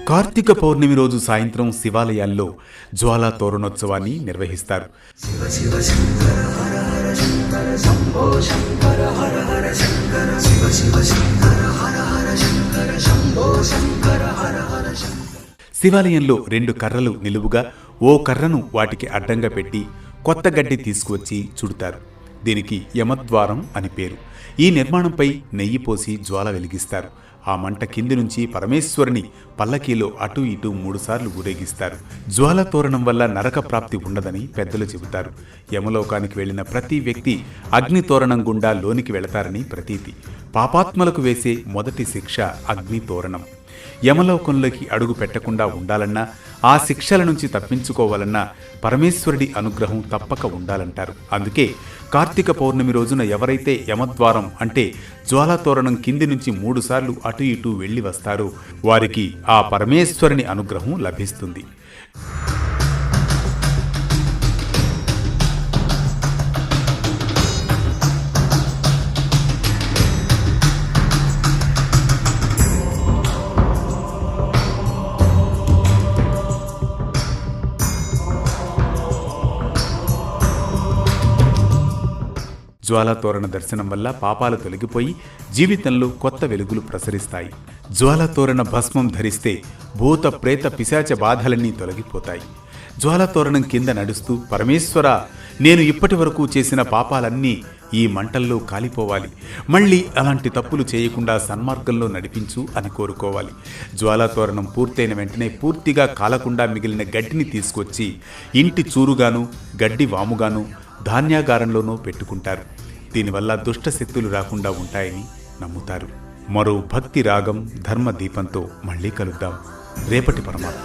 కార్తీక పౌర్ణమి రోజు సాయంత్రం శివాలయాల్లో జ్వాలా తోరణోత్సవాన్ని నిర్వహిస్తారు. శివాలయంలో 2 కర్రలు నిలువుగా, ఓ కర్రను వాటికి అడ్డంగా పెట్టి కొత్త గడ్డి తీసుకువచ్చి చుడతారు. దీనికి యమద్వారం అని పేరు. ఈ నిర్మాణంపై నెయ్యి పోసి జ్వాల వెలిగిస్తారు. ఆ మంట కింది నుంచి పరమేశ్వరుని పల్లకీలో అటూ ఇటూ 3 సార్లు ఊరేగిస్తారు. జ్వాల తోరణం వల్ల నరక ప్రాప్తి ఉండదని పెద్దలు చెబుతారు. యమలోకానికి వెళ్లిన ప్రతి వ్యక్తి అగ్ని తోరణం గుండా లోనికి వెళతారని ప్రతీతి. పాపాత్మలకు వేసే మొదటి శిక్ష అగ్ని తోరణం. యమలోకంలోకి అడుగు పెట్టకుండా ఉండాలన్నా, ఆ శిక్షల నుంచి తప్పించుకోవాలన్నా పరమేశ్వరుడి అనుగ్రహం తప్పక ఉండాలంటారు. అందుకే కార్తీక పౌర్ణమి రోజున ఎవరైతే యమద్వారం అంటే జ్వాలాతోరణం కింది నుంచి 3 సార్లు అటు ఇటు వెళ్లి వస్తారో వారికి ఆ పరమేశ్వరుని అనుగ్రహం లభిస్తుంది. జ్వాలాతోరణ దర్శనం వల్ల పాపాలు తొలగిపోయి జీవితంలో కొత్త వెలుగులు ప్రసరిస్తాయి. జ్వాలాతోరణ భస్మం ధరిస్తే భూత ప్రేత పిశాచ బాధలన్నీ తొలగిపోతాయి. జ్వాలాతోరణం కింద నడుస్తూ, పరమేశ్వర, నేను ఇప్పటి వరకు చేసిన పాపాలన్నీ ఈ మంటల్లో కాలిపోవాలి, మళ్ళీ అలాంటి తప్పులు చేయకుండా సన్మార్గంలో నడిపించు అని కోరుకోవాలి. జ్వాలాతోరణం పూర్తయిన వెంటనే పూర్తిగా కాలకుండా మిగిలిన గడ్డిని తీసుకొచ్చి ఇంటి చూరుగాను, గడ్డి వాముగాను, ధాన్యాగారంలోనూ పెట్టుకుంటారు. దీనివల్ల దుష్టశక్తులు రాకుండా ఉంటాయని నమ్ముతారు. మరో భక్తి రాగం, ధర్మ దీపంతో మళ్ళీ కలుద్దాం. రేపటి పరమాత్మ.